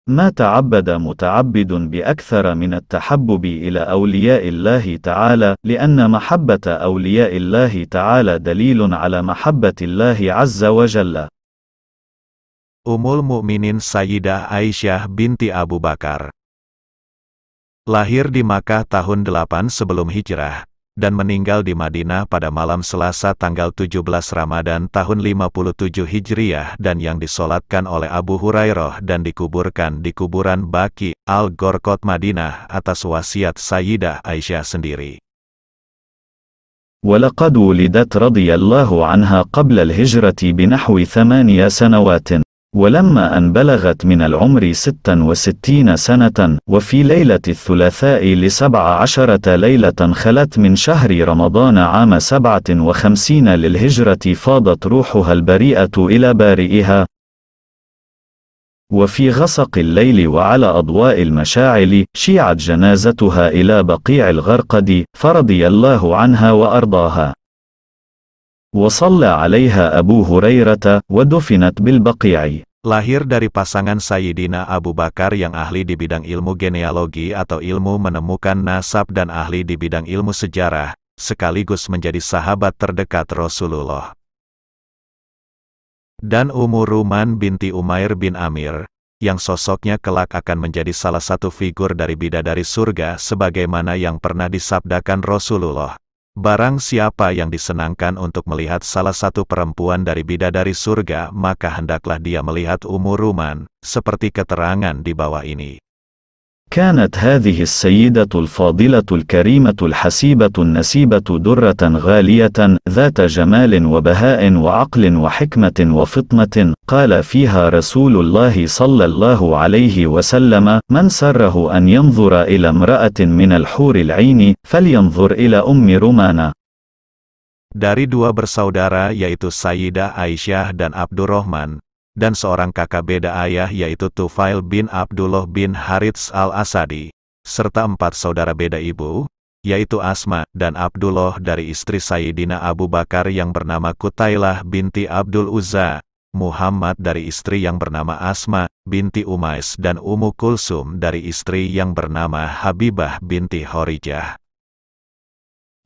ما تعبد متعبد بأكثر من التحبب إلى أولياء الله تعالى، لأن محبة أولياء الله تعالى دليل على محبة الله عز وجل. Ummul Mukminin Sayyidah Aisyah binti Abu Bakar. Lahir di Makkah tahun 8 sebelum hijrah, dan meninggal di Madinah pada malam Selasa tanggal 17 Ramadan tahun 57 Hijriah dan yang disolatkan oleh Abu Hurairah dan dikuburkan di kuburan Baqi Al-Gharqad Madinah atas wasiat Sayyidah Aisyah sendiri. ولقد ولدت رضي الله عنها قبل الهجرة بنحو 8 سنوات. ولما أن بلغت من العمر 66 سنة، وفي ليلة الثلاثاء ل17 ليلة خلت من شهر رمضان عام 57 للهجرة فاضت روحها البريئة إلى بارئها. وفي غسق الليل وعلى أضواء المشاعل شيعت جنازتها إلى بقيع الغرقد، فرضي الله عنها وأرضاها. وصلى عليها أبو هريرة ودفنت بالبقيع. Lahir dari pasangan Sayyidina Abu Bakar yang ahli di bidang ilmu genealogi atau ilmu menemukan nasab dan ahli di bidang ilmu sejarah, sekaligus menjadi sahabat terdekat Rasulullah. Dan Ummu Ruman binti Umair bin Amir, yang sosoknya kelak akan menjadi salah satu figur dari bidadari surga sebagaimana yang pernah disabdakan Rasulullah. Barang siapa yang disenangkan untuk melihat salah satu perempuan dari bidadari surga, maka hendaklah dia melihat Ummu Ruman, seperti keterangan di bawah ini. كانت هذه السيدة الفاضلة الكريمة الحسيبة النسيبة درة غالية ذات جمال وبهاء وعقل وحكمة وفطنة، قال فيها رسول الله صلى الله عليه وسلم: من سره أن ينظر إلى امرأة من الحور العين فلينظر إلى أم رمان. Dari dua bersaudara yaitu Sayyidah Aisyah dan Abdurrahman, dan seorang kakak beda ayah yaitu Tufail bin Abdullah bin Harits al-Asadi, serta 4 saudara beda ibu, yaitu Asma dan Abdullah dari istri Sayyidina Abu Bakar yang bernama Qutailah binti Abdul Uzza, Muhammad dari istri yang bernama Asma binti Umais dan Ummu Kulsum dari istri yang bernama Habibah binti Horijah.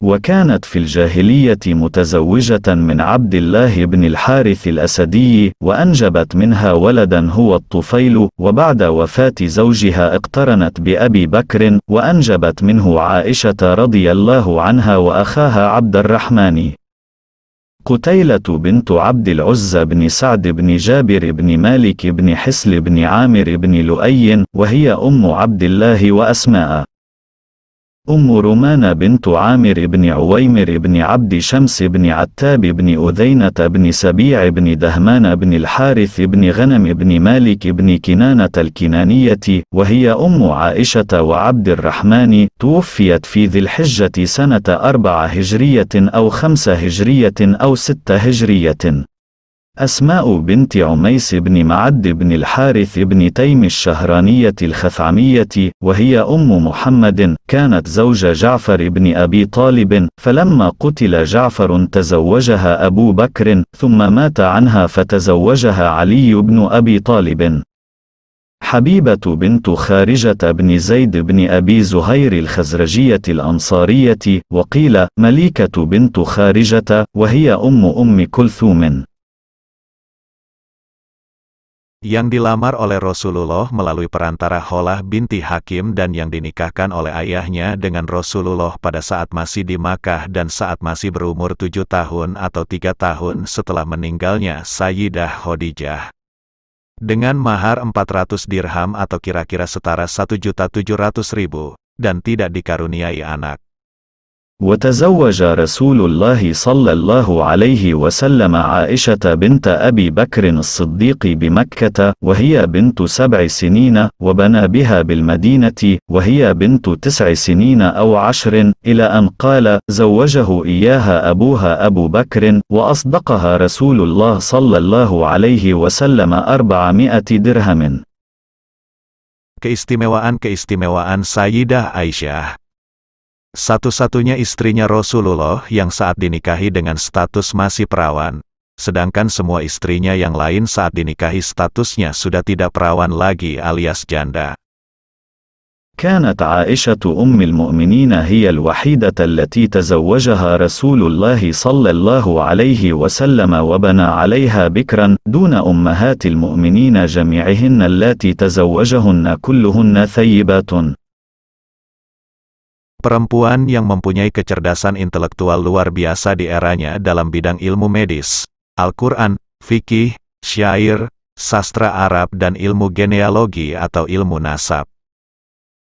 وكانت في الجاهلية متزوجة من عبد الله بن الحارث الأسدي، وأنجبت منها ولدا هو الطفيل، وبعد وفاة زوجها اقترنت بأبي بكر، وأنجبت منه عائشة رضي الله عنها وأخاها عبد الرحمن. قتيلة بنت عبد العزى بن سعد بن جابر بن مالك بن حسل بن عامر بن لؤي، وهي أم عبد الله وأسماء. أم رومان بنت عامر بن عويمر بن عبد شمس بن عتاب بن أذينة بن سبيع بن دهمان بن الحارث بن غنم بن مالك بن كنانة الكنانية، وهي أم عائشة وعبد الرحمن، توفيت في ذي الحجة سنة 4 هجرية أو 5 هجرية أو 6 هجرية. أسماء بنت عميس بن معد بن الحارث بن تيم الشهرانية الخثعمية، وهي أم محمد، كانت زوج جعفر بن أبي طالب، فلما قتل جعفر تزوجها أبو بكر، ثم مات عنها فتزوجها علي بن أبي طالب. حبيبة بنت خارجة بن زيد بن أبي زهير الخزرجية الأنصارية، وقيل مليكة بنت خارجة، وهي أم كلثوم. Yang dilamar oleh Rasulullah melalui perantara Kholah binti Hakim dan yang dinikahkan oleh ayahnya dengan Rasulullah pada saat masih di Makkah dan saat masih berumur 7 tahun atau 3 tahun setelah meninggalnya Sayyidah Khadijah. Dengan mahar 400 dirham atau kira-kira setara 1.700.000, dan tidak dikaruniai anak. وتزوج رسول الله صلى الله عليه وسلم عائشة بنت أبي بكر الصديق بمكة وهي بنت 7 سنين، وبنى بها بالمدينة وهي بنت 9 سنين أو 10، إلى أن قال زوجه إياها أبوها أبو بكر، وأصدقها رسول الله صلى الله عليه وسلم 400 درهم. Keistimewaan Sayyidah Aisyah. Satu-satunya istrinya Rasulullah yang saat dinikahi dengan status masih perawan, sedangkan semua istrinya yang lain saat dinikahi statusnya sudah tidak perawan lagi alias janda. كانت عائشة أم المؤمنين هي الوحيدة التي تزوجها رسول الله صلى الله عليه وسلم وبنى عليها بكرا دون أمهات المؤمنين جميعهن اللاتي تزوجهن كلهن ثيبات. Perempuan yang mempunyai kecerdasan intelektual luar biasa di eranya dalam bidang ilmu medis, Al-Quran, fikih, syair, sastra Arab dan ilmu genealogi atau ilmu nasab.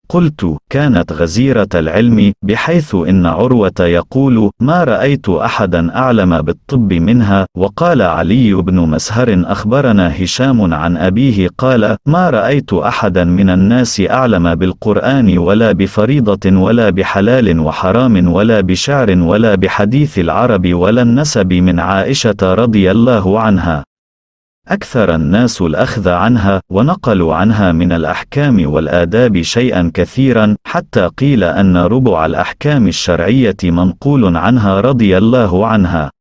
قلت كانت غزيرة العلم بحيث إن عروة يقول ما رأيت أحدا أعلم بالطب منها. وقال علي بن مسهر أخبرنا هشام عن أبيه قال ما رأيت أحدا من الناس أعلم بالقرآن ولا بفريضة ولا بحلال وحرام ولا بشعر ولا بحديث العرب ولا النسب من عائشة رضي الله عنها. أكثر الناس الأخذ عنها ونقلوا عنها من الأحكام والآداب شيئا كثيرا حتى قيل أن ربع الأحكام الشرعية منقول عنها رضي الله عنها.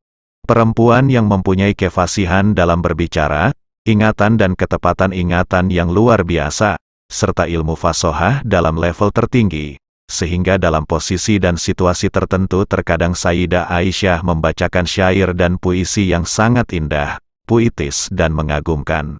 Perempuan yang mempunyai kefasihan dalam berbicara, ingatan dan ketepatan ingatan yang luar biasa, serta ilmu fasohah dalam level tertinggi, sehingga dalam posisi dan situasi tertentu terkadang Sayyidah Aisyah membacakan syair dan puisi yang sangat indah, puitis dan mengagumkan.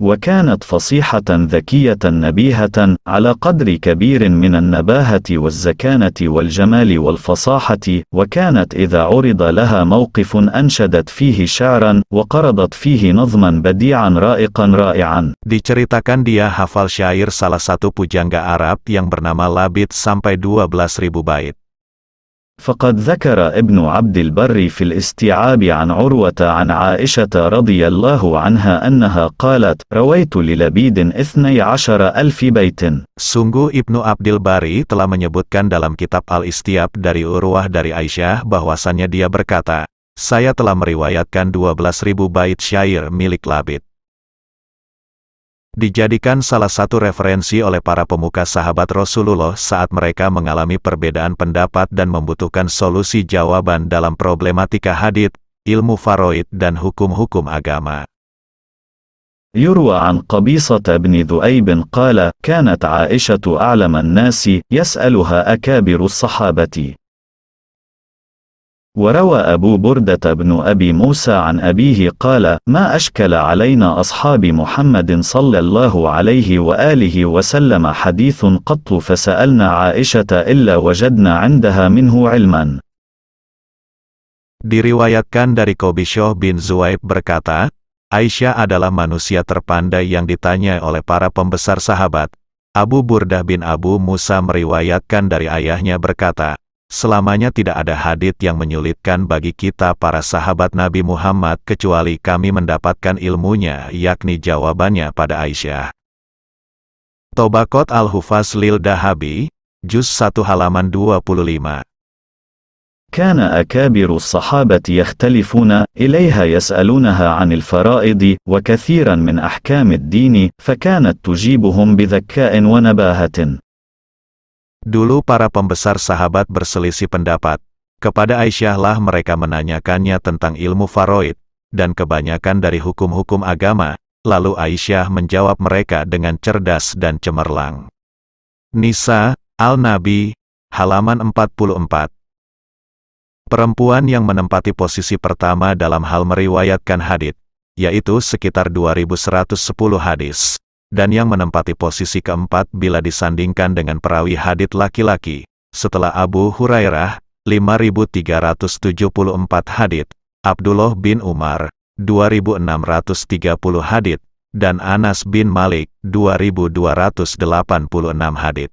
وكانت فصيحة ذكية نبيهة على قدر كبير من النباهة والزكانة والجمال والفصاحة. وكانت إذا عرض لها موقف أنشدت فيه شعرا وقرضت فيه نظما بديعا رائقا رائعا. Diceritakan dia hafal syair salah satu pujangga Arab yang bernama Labid sampai 12.000 bait. فقد ذكر ابن عبد البر في الاستيعاب عن عروة عن عائشة رضي الله عنها أنها قالت رويت للبيد 12,000 بيت. Sungguh Ibnu Abdil Bari telah menyebutkan dalam kitab Al-Istiab dari Urwah dari Aisyah bahwasannya dia berkata, saya telah meriwayatkan 12.000 bait syair milik Labid. Dijadikan salah satu referensi oleh para pemuka sahabat Rasulullah saat mereka mengalami perbedaan pendapat dan membutuhkan solusi jawaban dalam problematika hadits, ilmu faraid dan hukum-hukum agama. يروى عن قبيصة بن ذؤيب قال كانت عائشة أعلم الناس يسألها أكابر الصحابة. وروى أبو بردة بن أبي موسى عن أبيه قال ما أشكل علينا أصحاب محمد صلى الله عليه وآله وسلم حديث قط فسألنا عائشة إلا وجدنا عندها منه علما. Diriwayatkan dari Qabishah bin Zuaib berkata, Aisyah adalah manusia terpandai yang ditanya oleh para pembesar sahabat. Abu Burdah bin Abu Musa meriwayatkan dari ayahnya berkata, selamanya tidak ada hadits yang menyulitkan bagi kita para sahabat Nabi Muhammad kecuali kami mendapatkan ilmunya, yakni jawabannya pada Aisyah. Tobaqat Al-Hufaz lil Dahabi, Juz 1 halaman 25. كان أكابر الصحابة يختلفون إليها يسألونها عن الفرائض وكثيرا من أحكام الدين فكانت تجيبهم بذكاء ونباهة. Dulu para pembesar sahabat berselisih pendapat. Kepada Aisyahlah mereka menanyakannya tentang ilmu faraid, dan kebanyakan dari hukum-hukum agama, lalu Aisyah menjawab mereka dengan cerdas dan cemerlang. Nisa, Al-Nabi, halaman 44. Perempuan yang menempati posisi pertama dalam hal meriwayatkan hadits, yaitu sekitar 2110 hadis. Dan yang menempati posisi keempat bila disandingkan dengan perawi hadits laki-laki, setelah Abu Hurairah, 5.374 hadits, Abdullah bin Umar, 2.630 hadits, dan Anas bin Malik, 2.286 hadits.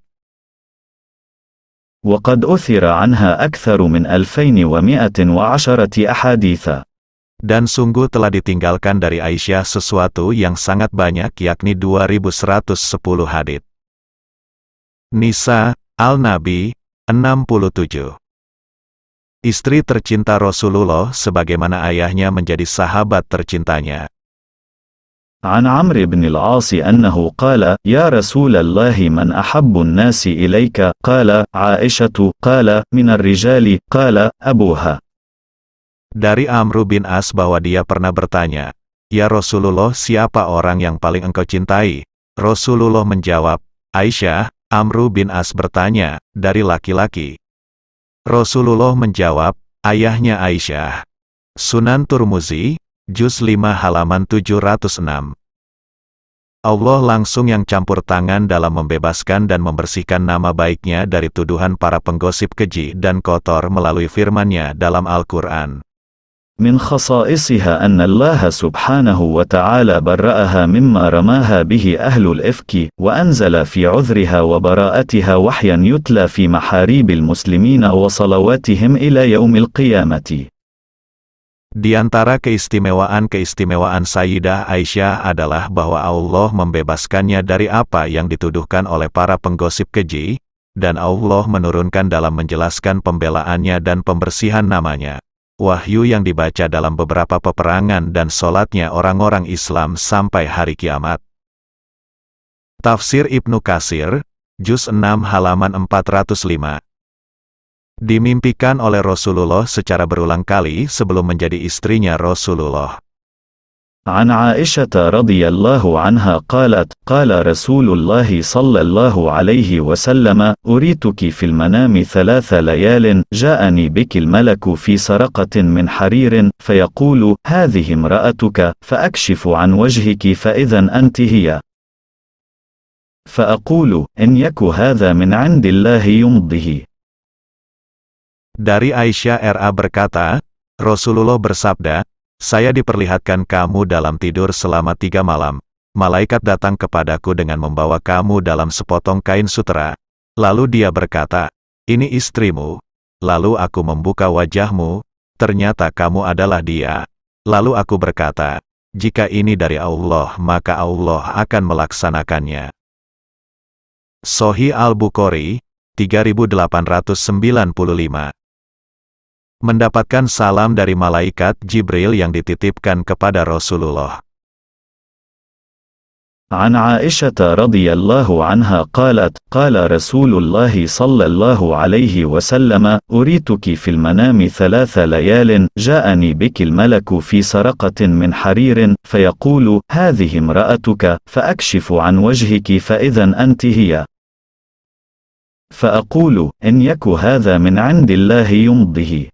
وقد أثر عنها أكثر من 2,110 أحاديث. Dan sungguh telah ditinggalkan dari Aisyah sesuatu yang sangat banyak yakni 2.110 hadits. Nisa, Al-Nabi, 67. Istri tercinta Rasulullah sebagaimana ayahnya menjadi sahabat tercintanya. عن عمرو بن العاص أنه قال يا رسول الله من أحب الناس إليك قال عائشة قال من الرجال قال أبوها. Dari Amru bin As bahwa dia pernah bertanya, "Ya Rasulullah, siapa orang yang paling engkau cintai?" Rasulullah menjawab, "Aisyah." Amru bin As bertanya, "Dari laki-laki?" Rasulullah menjawab, "Ayahnya Aisyah." Sunan Tirmizi, Juz 5 halaman 706. Allah langsung yang campur tangan dalam membebaskan dan membersihkan nama baiknya dari tuduhan para penggosip keji dan kotor melalui firman-Nya dalam Al-Quran. من خصائصها أن الله سبحانه وتعالى برأها مما رماها به أهل الإفك، وأنزل في عذرها وبراءتها وحيا يتلى في محاريب المسلمين وصلواتهم إلى يوم القيامة. Di antara keistimewaan Sayyidah Aisyah adalah bahwa Allah membebaskannya dari apa yang dituduhkan oleh para penggosip keji, dan Allah menurunkan dalam menjelaskan pembelaannya dan pembersihan namanya. Wahyu yang dibaca dalam beberapa peperangan dan sholatnya orang-orang Islam sampai hari kiamat. Tafsir Ibnu Katsir, Juz 6 halaman 405. Dimimpikan oleh Rasulullah secara berulang kali sebelum menjadi istrinya Rasulullah. عن عائشة رضي الله عنها قالت: قال رسول الله صلى الله عليه وسلم: أريتك في المنام 3 ليال، جاءني بك الملك في سرقة من حرير، فيقول: هذه امرأتك، فأكشف عن وجهك فإذا أنت هي، فأقول: إن يك هذا من عند الله يمضه. Dari Aisyah RA berkata, Rasulullah bersabda, "Saya diperlihatkan kamu dalam tidur selama 3 malam. Malaikat datang kepadaku dengan membawa kamu dalam sepotong kain sutera. Lalu dia berkata, 'Ini istrimu.' Lalu aku membuka wajahmu, ternyata kamu adalah dia. Lalu aku berkata, 'Jika ini dari Allah, maka Allah akan melaksanakannya.'" Sahih Al-Bukhari, 3895. Mendapatkan salam dari malaikat Jibril yang dititipkan kepada Rasulullah. عن عائشة رضي الله عنها قالت: قال رسول الله صلى الله عليه وسلم: أريتك في المنام 3 ليال، جاءني بك الملك في سرقة من حرير، فيقول: هذه امرأتك، فأكشف عن وجهك فإذا أنت هي، فأقول: إن يك هذا من عند الله يمضه.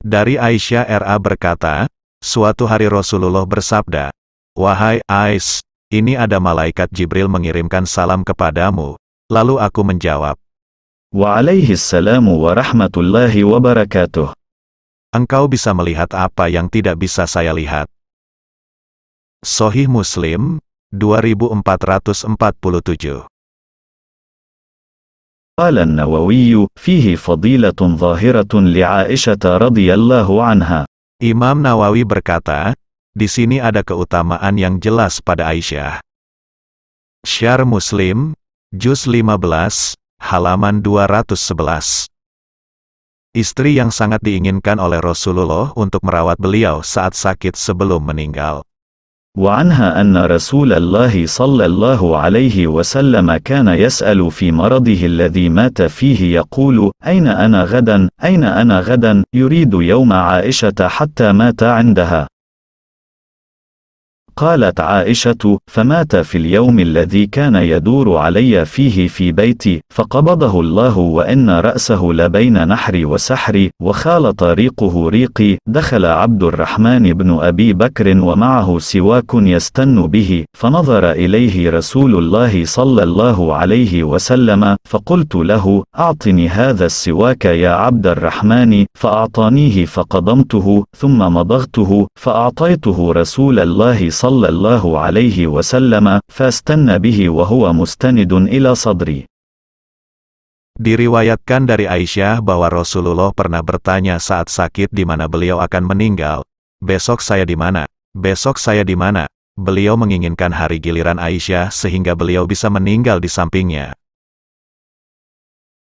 Dari Aisyah RA berkata, suatu hari Rasulullah bersabda, "Wahai Ais, ini ada malaikat Jibril mengirimkan salam kepadamu." Lalu aku menjawab, وعليه السلام ورحمة الله وبركاته. "Engkau bisa melihat apa yang tidak bisa saya lihat." Sahih Muslim, 2447. قال النووي: فيه فضيلة ظاهرة لعائشة رضي الله عنها. Imam Nawawi berkata, di sini ada keutamaan yang jelas pada Aisyah. Syarh Muslim, Juz 15, halaman 211. Istri yang sangat diinginkan oleh Rasulullah untuk merawat beliau saat sakit sebelum meninggal. وعنها أن رسول الله صلى الله عليه وسلم كان يسأل في مرضه الذي مات فيه يقول: أين أنا غدا؟ أين أنا غدا؟ يريد يوم عائشة حتى مات عندها. قالت عائشة: فمات في اليوم الذي كان يدور علي فيه في بيتي، فقبضه الله وإن رأسه لبين نحري وسحري، وخالط ريقه ريقي. دخل عبد الرحمن بن أبي بكر ومعه سواك يستن به، فنظر إليه رسول الله صلى الله عليه وسلم، فقلت له: أعطني هذا السواك يا عبد الرحمن، فأعطانيه فقضمته، ثم مضغته، فأعطيته رسول الله صلى الله عليه وسلم، فاستن به وهو مستند إلى صدري. Diriwayatkan dari Aisyah bahwa Rasulullah pernah bertanya saat sakit di mana beliau akan meninggal. "Besok saya di mana? Besok saya di mana?" Beliau menginginkan hari giliran Aisyah sehingga beliau bisa meninggal di sampingnya.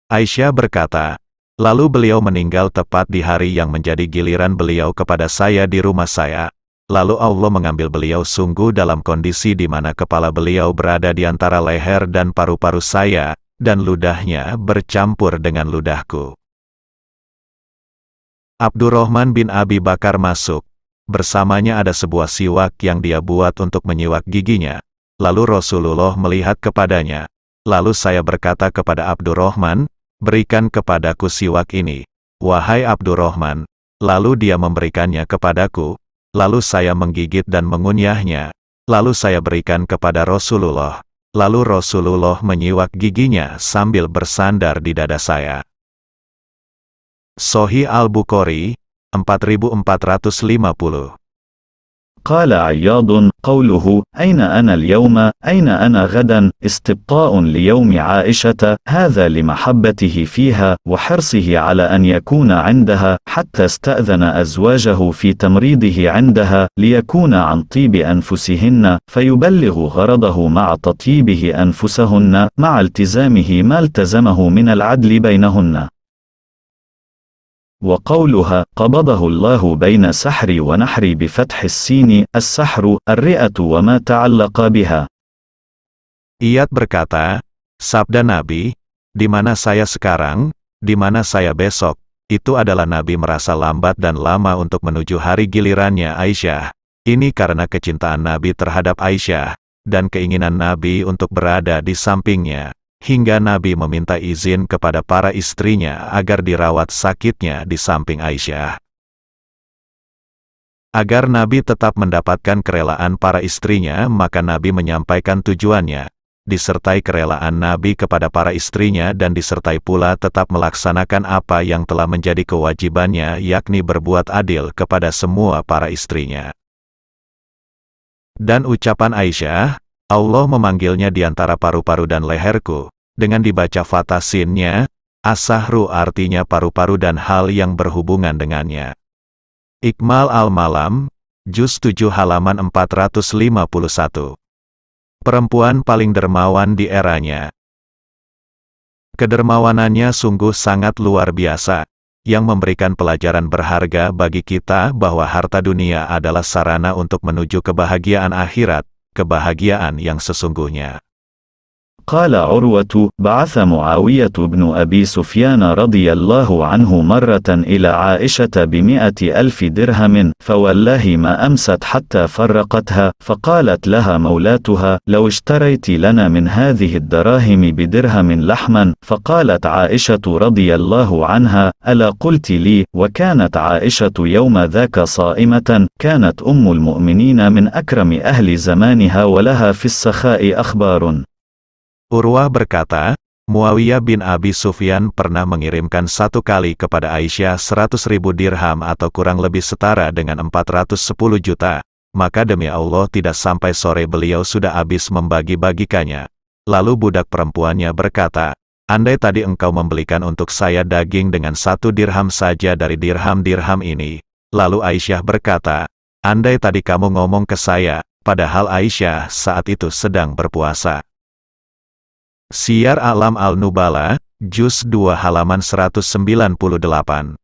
Aisyah berkata, lalu beliau meninggal tepat di hari yang menjadi giliran beliau kepada saya di rumah saya. Lalu Allah mengambil beliau sungguh dalam kondisi di mana kepala beliau berada di antara leher dan paru-paru saya, dan ludahnya bercampur dengan ludahku. Abdurrahman bin Abi Bakar masuk. Bersamanya ada sebuah siwak yang dia buat untuk menyiwak giginya. Lalu Rasulullah melihat kepadanya. Lalu saya berkata kepada Abdurrahman, berikan kepadaku siwak ini, wahai Abdurrahman. Lalu dia memberikannya kepadaku. Lalu saya menggigit dan mengunyahnya. Lalu saya berikan kepada Rasulullah. Lalu Rasulullah menyiwak giginya sambil bersandar di dada saya. Sahih Al-Bukhari, 4450. قال عياض: قوله أين أنا اليوم أين أنا غدا استبقاء ليوم عائشة، هذا لمحبته فيها وحرصه على أن يكون عندها، حتى استأذن أزواجه في تمريضه عندها ليكون عن طيب أنفسهن فيبلغ غرضه مع تطيبه أنفسهن مع التزامه ما التزمه من العدل بينهن. وقولها قبضه الله بين سحر ونحر بفتح السين، السحر الرئة وما تعلق بها. Iyad berkata, sabda Nabi, di mana saya sekarang, di mana saya besok, itu adalah Nabi merasa lambat dan lama untuk menuju hari gilirannya Aisyah. Ini karena kecintaan Nabi terhadap Aisyah, dan keinginan Nabi untuk berada di sampingnya. Hingga Nabi meminta izin kepada para istrinya agar dirawat sakitnya di samping Aisyah. Agar Nabi tetap mendapatkan kerelaan para istrinya, maka Nabi menyampaikan tujuannya, disertai kerelaan Nabi kepada para istrinya dan disertai pula tetap melaksanakan apa yang telah menjadi kewajibannya, yakni berbuat adil kepada semua para istrinya. Dan ucapan Aisyah, Allah memanggilnya di antara paru-paru dan leherku, dengan dibaca fathah sinnya, as-sahru artinya paru-paru dan hal yang berhubungan dengannya. Ikmal al-Malam, Juz 7 halaman 451. Perempuan paling dermawan di eranya. Kedermawanannya sungguh sangat luar biasa, yang memberikan pelajaran berharga bagi kita bahwa harta dunia adalah sarana untuk menuju kebahagiaan akhirat, kebahagiaan yang sesungguhnya. قال عروة: بعث معاوية بن أبي سفيان رضي الله عنه مرة إلى عائشة ب100,000 درهم، فوالله ما أمست حتى فرقتها، فقالت لها مولاتها: لو اشتريت لنا من هذه الدراهم بدرهم لحما، فقالت عائشة رضي الله عنها: ألا قلت لي؟ وكانت عائشة يوم ذاك صائمة، كانت أم المؤمنين من أكرم أهل زمانها ولها في السخاء أخبار. Urwah berkata, Muawiyah bin Abi Sufyan pernah mengirimkan satu kali kepada Aisyah 100.000 dirham atau kurang lebih setara dengan 410 juta. Maka demi Allah tidak sampai sore beliau sudah habis membagi-bagikannya. Lalu budak perempuannya berkata, andai tadi engkau membelikan untuk saya daging dengan 1 dirham saja dari dirham-dirham ini. Lalu Aisyah berkata, andai tadi kamu ngomong ke saya, padahal Aisyah saat itu sedang berpuasa. Syiar A'lam Al-Nubala, Juz 2 halaman 198.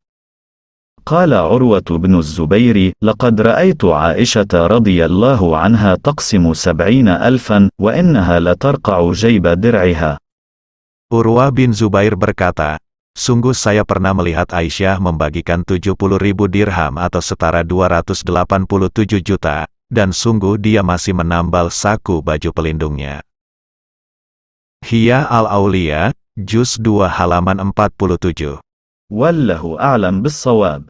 قال عروة بن الزبير: لقد رأيت عائشة رضي الله عنها تقسم 70,000 وإنها لترقع جيب درعها. Urwah bin Zubair berkata, sungguh saya pernah melihat Aisyah membagikan 70.000 dirham atau setara 287 juta, dan sungguh dia masih menambal saku baju pelindungnya. Hiyah Al-Auliya, Juz 2 halaman 47. والله أعلم بالصواب.